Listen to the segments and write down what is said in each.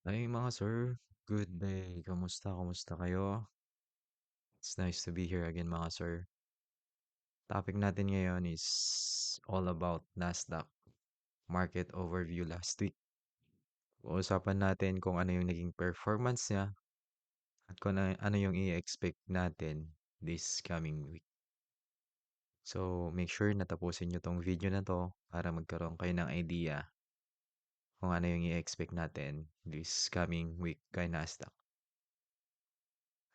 Ay mga sir, good day. Kamusta kayo? It's nice to be here again mga sir. Topic natin ngayon is all about Nasdaq market overview last week. Uusapan natin kung ano yung naging performance niya at kung ano yung i-expect natin this coming week. So, make sure na tapusin nyo tong video na to para magkaroon kayo ng idea kung ano yung i-expect natin this coming week kay Nasdaq.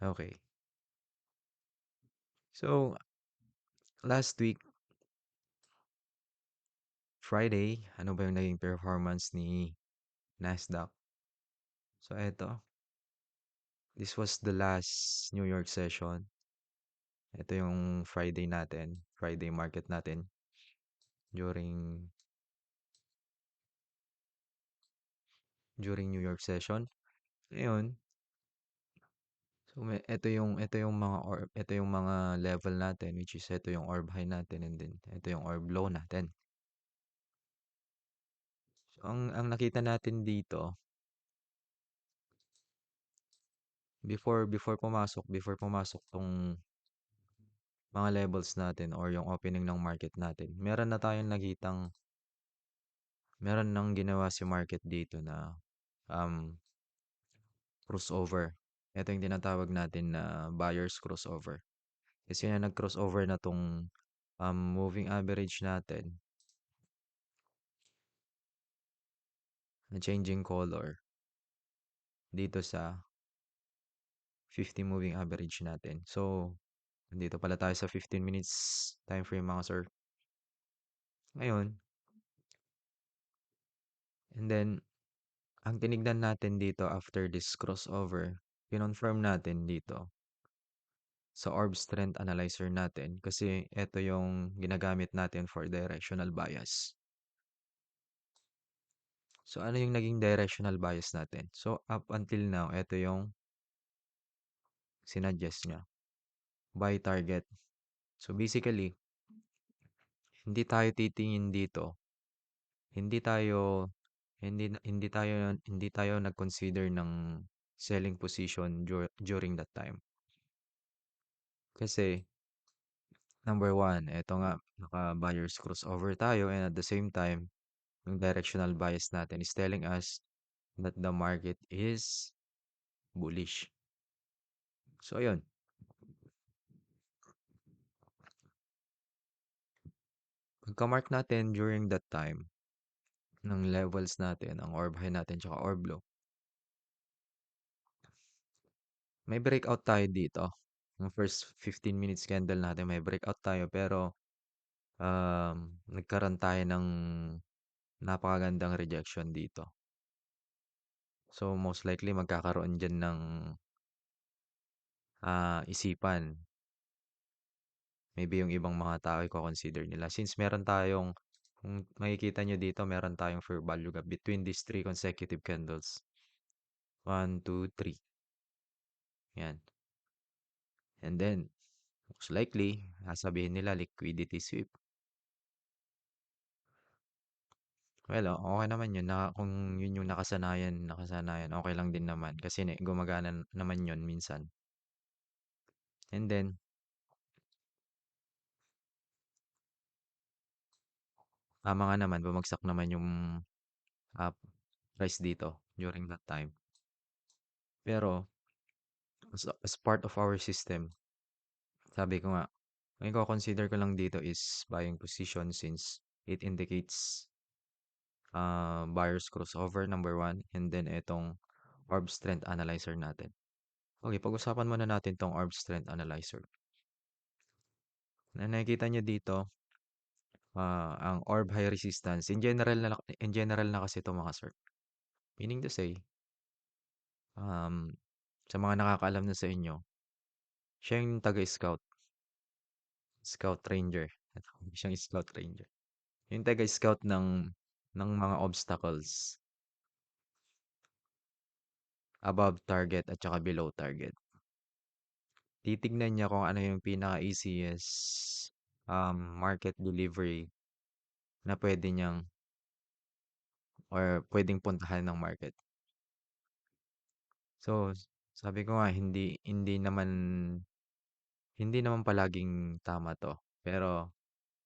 Okay. So, last week, Friday, ano ba yung naging performance ni Nasdaq? So eto, this was the last New York session. Ito yung Friday market natin during New York session. Ngayon, so ito yung mga level natin, which is ito yung orb high natin, and then ito yung orb low natin. So ang nakita natin dito before pumasok tong mga levels natin or yung opening ng market natin, meron nang ginawa si market dito na um, crossover. Ito yung tinatawag natin na buyer's crossover. Kasi na nag-crossover na tong moving average natin na changing color dito sa 50 moving average natin. So, dito pala tayo sa 15 minutes time frame mga sir. Ngayon, and then, ang tinignan natin dito after this crossover, kinonfirm natin dito sa orb strength analyzer natin kasi ito yung ginagamit natin for directional bias. So, ano yung naging directional bias natin? So, up until now, ito yung sinuggest niya. Buy target. So, basically, hindi tayo titingin dito. Hindi tayo, hindi tayo nag-consider ng selling position during that time. Kasi, number one, ito nga, naka-buyer's crossover tayo and at the same time, yung directional bias natin is telling us that the market is bullish. So, ayun. Pagka-mark natin during that time ng levels natin, ang orb high natin tsaka orb low, may breakout tayo dito. Yung first 15 minutes candle natin, may breakout tayo pero nagkaroon tayo ng napakagandang rejection dito. So, most likely magkakaroon dyan ng isipan. Maybe yung ibang mga tao i-consider nila. Since kung makikita nyo dito, meron tayong fair value gap between these three consecutive candles. 1, 2, 3. Yan. And then, most likely, sasabihin nila liquidity sweep. Well, okay naman yun. Kung yun yung nakasanayan, okay lang din naman. Kasi gumagana naman yun minsan. And then, tama nga naman, bumagsak naman yung uh, price dito during that time. Pero, as part of our system, sabi ko nga, ang i-consider ko lang dito is buying position since it indicates buyer's crossover number one and then itong orb strength analyzer natin. Okay, pag-usapan muna natin tong orb strength analyzer. Na nakikita nyo dito, ang orb high resistance, in general na kasi ito mga sir. Meaning to say, um, sa mga nakakaalam na sa inyo, siya yung taga-scout, scout ranger. Siyang scout ranger. Yung taga-scout ng mga obstacles above target at saka below target. Titignan niya kung ano yung pinaka-easiest market delivery na pwede niyang or pwedeng puntahan ng market. So, sabi ko nga hindi naman palaging tama 'to, pero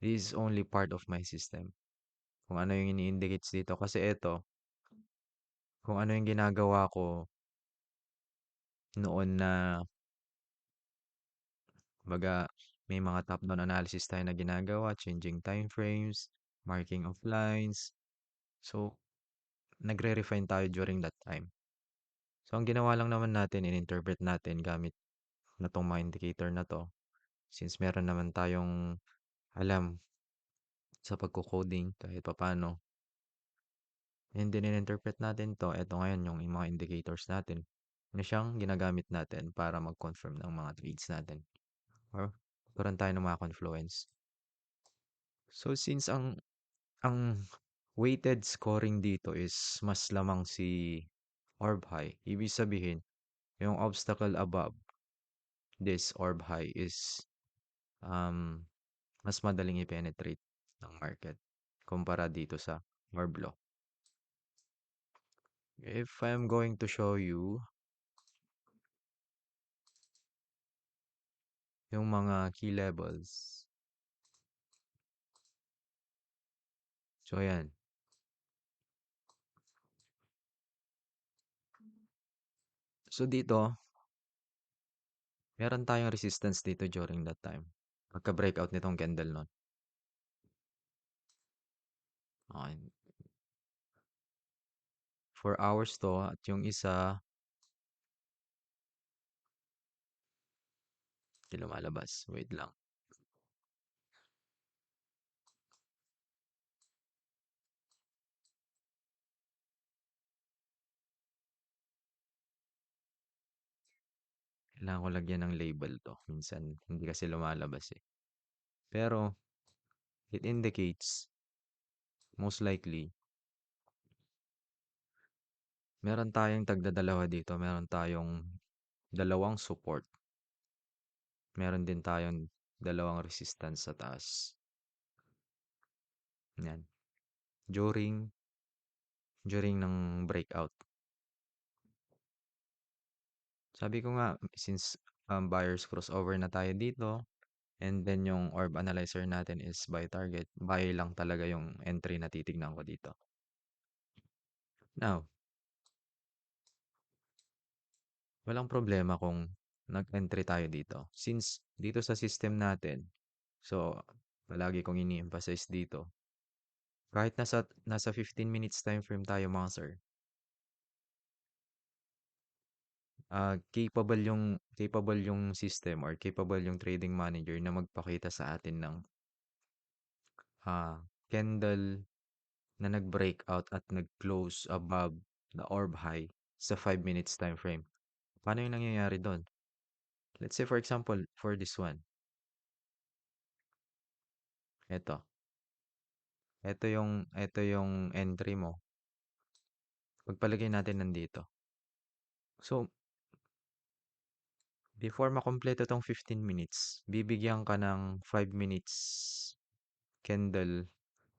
this is only part of my system. Kung ano yung ini-indicates dito kasi eto, kung ano yung ginagawa ko noon na kumbaga may mga top-down analysis tayo na ginagawa, changing time frames, marking of lines. So, nagre-refine tayo during that time. So, ang ginawa lang naman natin, in-interpret natin gamit na 'tong mga indicator na 'to, since meron naman tayong alam sa pagko-coding kahit papaano, and then in-interpret natin 'to, eto ngayon yung mga indicators natin na siyang ginagamit natin para mag-confirm ng mga trades natin or magkaroon tayo ng mga confluence. So, since ang weighted scoring dito is mas lamang si orb high, ibig sabihin yung obstacle above this orb high is um, mas madaling i-penetrate ng market kumpara dito sa orb low. If I'm going to show you yung mga key levels, so ayan. So dito, meron tayong resistance dito during that time. Pagka-breakout nitong candle nun. Okay. 4 hours to at yung isa, di lumalabas. Wait lang. Kailangan ko lagyan ng label to. Minsan, hindi kasi lumalabas eh. Pero, it indicates, most likely, meron tayong tagdadalawa dito. Meron tayong dalawang support. Meron din tayong dalawang resistance sa taas. Yan. During ng breakout. Sabi ko nga, since buyers crossover na tayo dito, and then yung orb analyzer natin is buy target, buy lang talaga yung entry na titignan ko dito. Now, walang problema kung nag-entry tayo dito. Since dito sa system natin, so palagi kong ini-emphasize dito, kahit nasa 15 minutes time frame tayo mga sir, capable yung system or capable yung trading manager na magpakita sa atin ng candle na nag-breakout at nag-close above the orb high sa 5 minutes time frame. Paano yung nangyayari doon? Let's say for example, for this one, eto. Ito yung entry mo. Pagpalagay natin nandito. So, before makumpleto tong 15 minutes, bibigyan ka ng 5 minutes candle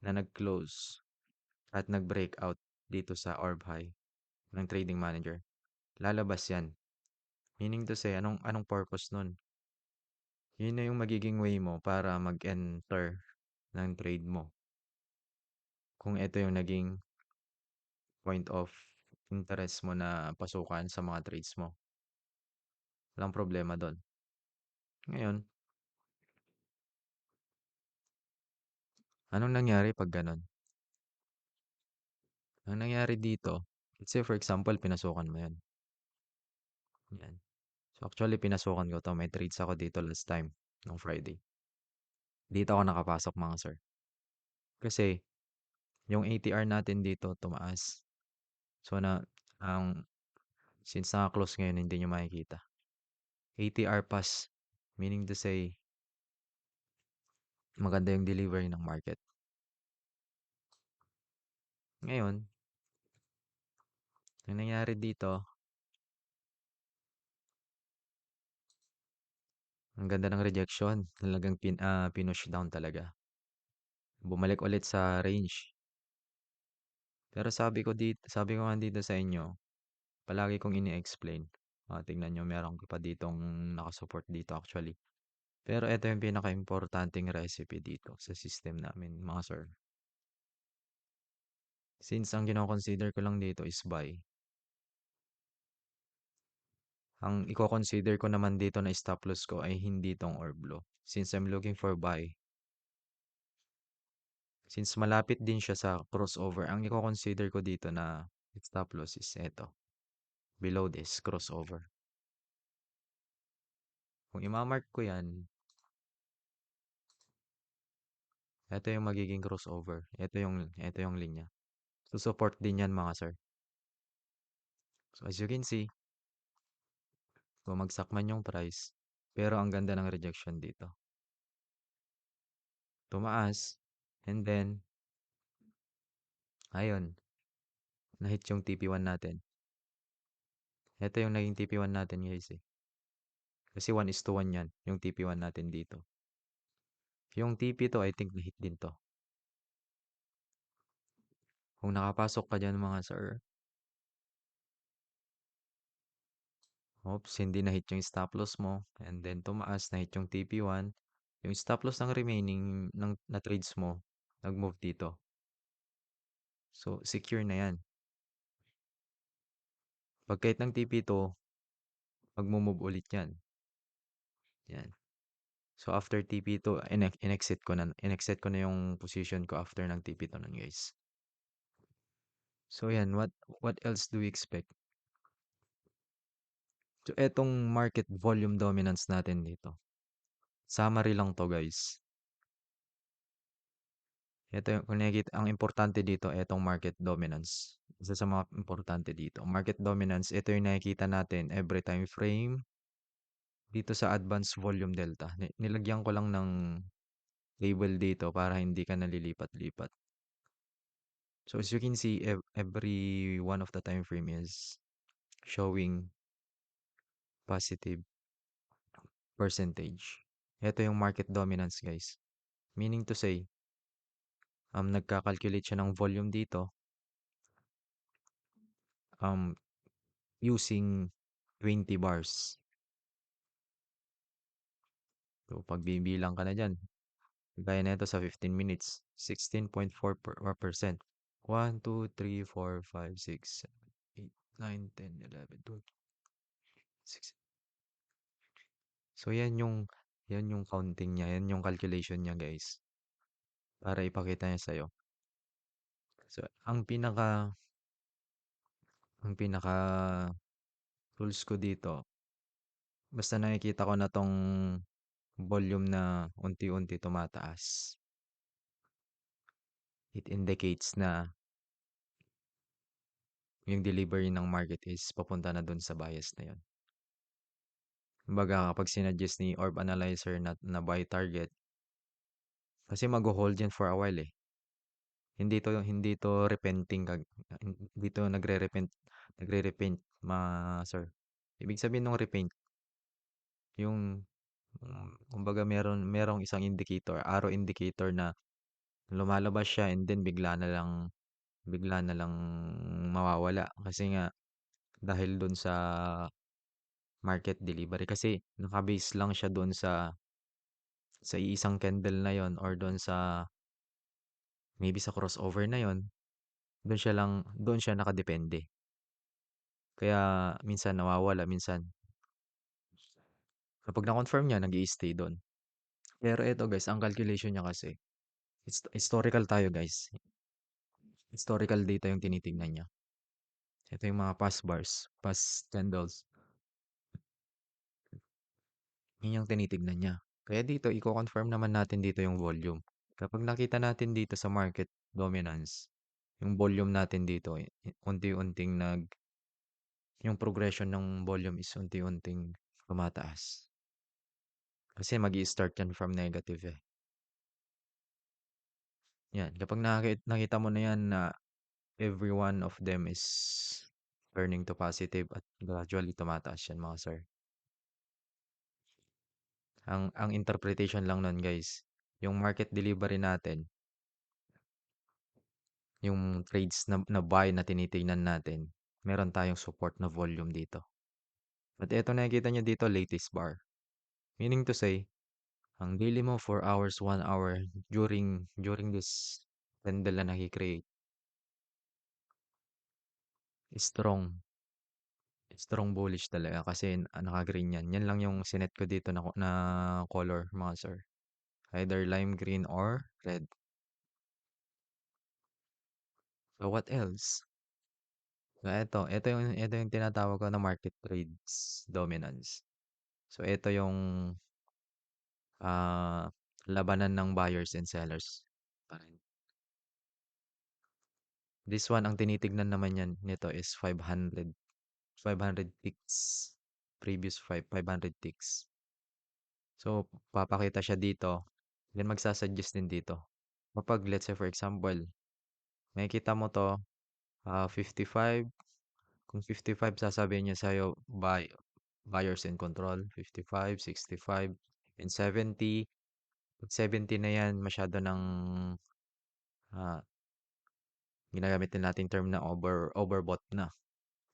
na nag-close at nag-breakout dito sa orb high ng trading manager. Lalabas yan. Meaning to say, anong purpose nun? Yun na yung magiging way mo para mag-enter ng trade mo. Kung ito yung naging point of interest mo na pasukan sa mga trades mo. Walang problema doon. Ngayon, anong nangyari pag ganun? Ang nangyari dito, let's say for example, pinasukan mo yan. Yan. So actually, pinasukan ko to. May trades ako dito last time, nung Friday. Dito ako nakapasok mga sir. Kasi, yung ATR natin dito, tumaas. So since naka-close ngayon, hindi nyo makikita. ATR pass, meaning to say, maganda yung delivery ng market. Ngayon, ang nangyari dito, ang ganda ng rejection. Talagang pinush down talaga. Bumalik ulit sa range. Pero sabi ko nga dito sa inyo, palagi kong ini-explain. Tignan niyo meron ko pa ditong naka-support dito actually. Pero ito yung pinaka-importanting recipe dito sa system namin mga sir. Since ang kino-consider ko lang dito is buy, ang iko-consider ko naman dito na stop loss ko ay hindi 'tong orb low. Since I'm looking for buy, since malapit din siya sa crossover, ang iko-consider ko dito na stop loss is eto, below this crossover. Kung ima-mark ko 'yan, eto yung magiging crossover. Eto yung linya. Support din 'yan mga sir. So as you can see, bumagsak man yung price, pero ang ganda ng rejection dito. Tumaas, and then, ayun, na-hit yung TP1 natin. Ito yung naging TP1 natin guys eh. Kasi 1:1 yan, yung TP1 natin dito. Yung TP2, I think na-hit din to. Kung nakapasok ka dyan mga sir, oops, hindi na-hit yung stop loss mo. And then tumaas, na-hit yung TP1. Yung stop loss ng remaining na trades mo, nag-move dito. So, secure na yan. Pagkait ng TP2, mag-move ulit yan. Yan. So after TP2, in-exit ko na yung position ko after ng TP2 nun guys. So yan, what else do we expect? So etong market volume dominance natin dito. Summary lang to guys. Ito yung, kung nakikita, ang importante dito, etong market dominance. Isa sa mga importante dito. Market dominance, ito yung nakikita natin every time frame dito sa advanced volume delta. Nilagyan ko lang ng label dito para hindi ka nalilipat-lipat. So as you can see, every one of the time frame is showing positive percentage. Ito yung market dominance, guys. Meaning to say, nagka-calculate siya ng volume dito, um, using 20 bars. So, pag bibilang ka na dyan, gaya na ito sa 15 minutes, 16.4%. 1, 2, 3, 4, 5, 6, 7, 8, 9, 10, 11, 12, 6. So, yan yung counting niya, yan yung calculation niya, guys. Para ipakita niya sa'yo. So, ang pinaka rules ko dito, basta nakikita ko na tong volume na unti-unti tumataas, it indicates na yung delivery ng market is papunta na dun sa bias na yun. Kumbaga, kapag sinuggest ni Orb Analyzer na buy target, kasi mag-hold yan for a while eh. Hindi to repenting hindi to nagre-repent sir. Ibig sabihin ng repaint, yung kumbaga merong isang indicator, arrow indicator na lumalabas siya and then bigla na lang mawawala kasi nga dahil doon sa market delivery kasi naka-base lang siya doon sa iisang candle na yon or doon sa maybe sa crossover na yon, doon siya nakadepende. Kaya minsan nawawala, minsan kapag na-confirm niya, nag-i-stay doon. Pero ito guys, ang calculation niya kasi, historical tayo guys. Historical data yung tinitingnan niya. Ito yung mga past bars, past candles. Yun yung tinitignan niya. Kaya dito, i-confirm naman natin dito yung volume. Kapag nakita natin dito sa market dominance, yung volume natin dito, unti-unting yung progression ng volume is unti-unting tumataas. Kasi mag start yan from negative eh. Yan, kapag nakita mo na yan na every one of them is turning to positive at gradually tumataas yan mga sir. Ang interpretation lang nun guys, yung market delivery natin, yung trades na buy na tinitingnan natin, meron tayong support na volume dito. At ito nakikita nyo dito, latest bar. Meaning to say, ang daily mo 4 hours, 1 hour during this candle na nakikreate, strong, strong bullish talaga kasi naka-green yan. Yan lang yung sinet ko dito na color, mga sir. Either lime green or red. So what else? So ito yung tinatawag ko na market trades dominance. So ito yung ah, labanan ng buyers and sellers pa rin. This one, ang tinitignan naman yan nito is 500 ticks. Previous 500 ticks. So, papakita siya dito. Then magsasuggest din dito. Kapag let's say for example, makikita mo to 55. Kung 55, sasabihin niya sa'yo buyers in control. 55, 65, and 70. Pag 70 na yan, masyado ng ah, ginagamit din nating term na overbought na.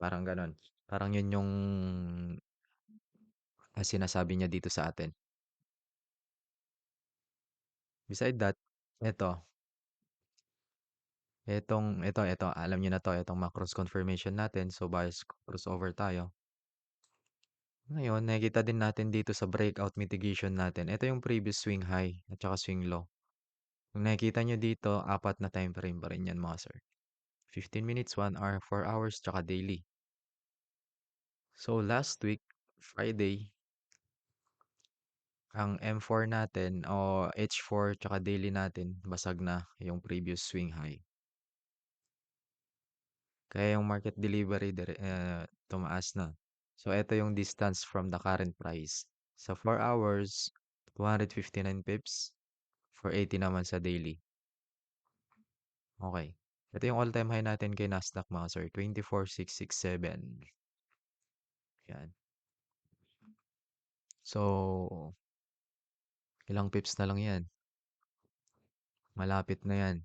Parang ganon. Parang yun yung sinasabi niya dito sa atin. Beside that, ito, ito, alam niyo na to, itong macros confirmation natin. So, bias crossover tayo. Ngayon, nakikita din natin dito sa breakout mitigation natin. Ito yung previous swing high at saka swing low. Kung nakikita nyo dito, apat na time frame pa rin yan mga sir. 15 minutes, 1 hour, 4 hours, tsaka daily. So, last week, Friday, ang M4 natin o H4 tsaka daily natin, basag na yung previous swing high. Kaya yung market delivery tumaas na. So, ito yung distance from the current price. Sa 4 hours, 259 pips. 480 naman sa daily. Okay. Ito yung all-time high natin kay Nasdaq mga sir. 24,667. Yan. So, ilang pips na lang yan. Malapit na yan.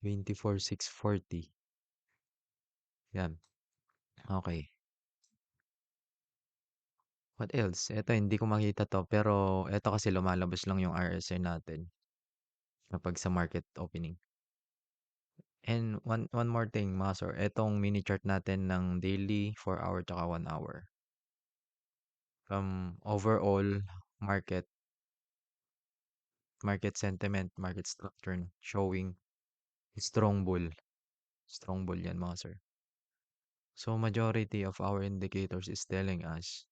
24,640. Yan. Okay. What else? Ito, hindi ko makita to. Pero, ito kasi lumalabas lang yung RSI natin kapag sa market opening. And one more thing, mga sir. Itong mini chart natin ng daily, 4 hour, tsaka 1 hour. Overall market sentiment, market structure showing strong bull. Strong bull yan, mga sir. So, majority of our indicators is telling us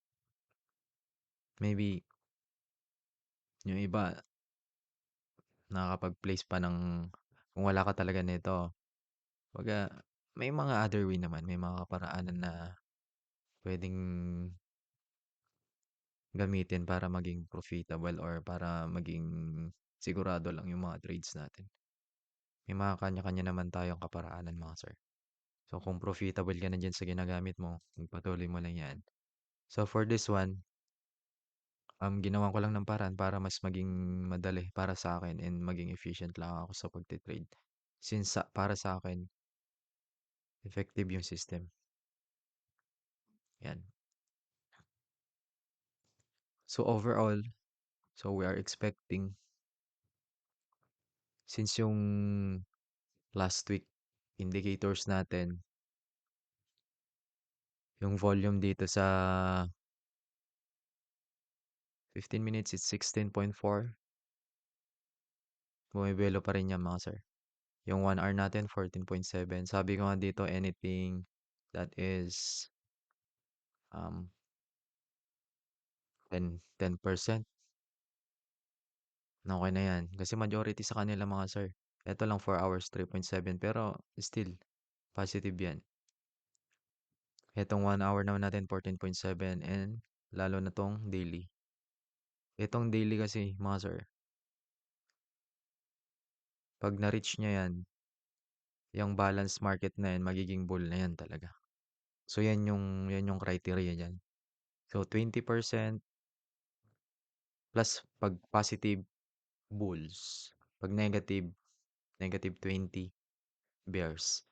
maybe yung iba nakakapag-place pa ng kung wala ka talaga nito. Baga, may mga other way naman, may mga kaparaanan na pwedeng gamitin para maging profitable or para maging sigurado lang yung mga trades natin. May mga kanya-kanya naman tayong kaparaanan, mga sir. So, kung profitable ka na dyan sa ginagamit mo, patuloy mo lang yan. So, for this one, ginawan ko lang ng paraan para mas maging madali para sa akin and maging efficient lang ako sa pagte-trade. Since para sa akin, effective yung system. Yan. So overall, so we are expecting since yung last week indicators natin, yung volume dito sa 15 minutes is 16.4. Bumibelo pa rin yan mga sir. Yung 1 hour natin 14.7. Sabi ko nga dito anything that is um 10%. Okay na yan. Kasi majority sa kanila mga sir. Ito lang 4 hours 3.7 pero still positive yan. Itong 1 hour naman natin 14.7 and lalo na tong daily. Itong daily kasi mga sir, pag na-reach niya yan, yung balance market na yan, magiging bull na yan talaga. So yan yung criteria diyan. So 20% plus pag positive bulls, pag negative 20 bears.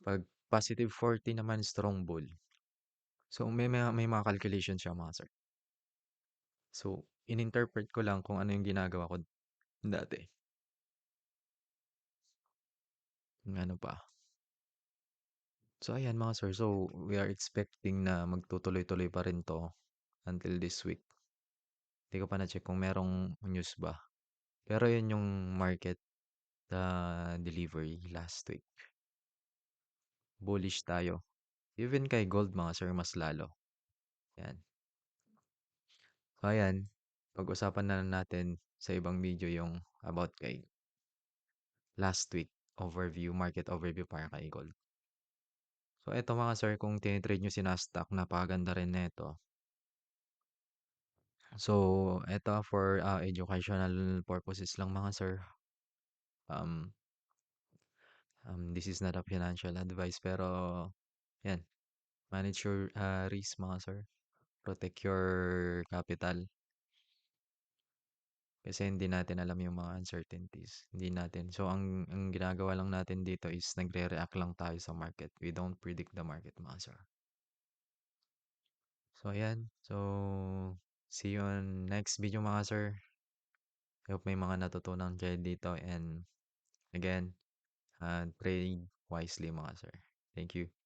Pag positive 40 naman strong bull. So may mga calculation siya mga sir. So ininterpret ko lang kung ano yung ginagawa ko dati. Yung ano pa. So ayan mga sir. So we are expecting na magtutuloy-tuloy pa rin to until this week. Hindi ko pa na-check kung merong news ba. Pero yun yung market delivery last week. Bullish tayo. Even kay gold mga sir, mas lalo. Yan. So ayan, pag-usapan na lang natin sa ibang video yung about kay last week overview, market overview para kay gold. So eto mga sir, kung tinitrade nyo si Nasdaq, napakaganda rin nito. So eto for educational purposes lang mga sir. Um, this is not a financial advice pero yan, manage your risk mga sir. Protect your capital. Kasi hindi natin alam yung mga uncertainties. Hindi natin. So, ang ginagawa lang natin dito is nagre-react lang tayo sa market. We don't predict the market, mga sir. So, ayan. So, see you on next video, mga sir. I hope may mga natutunan kayo dito. And again, trade wisely, mga sir. Thank you.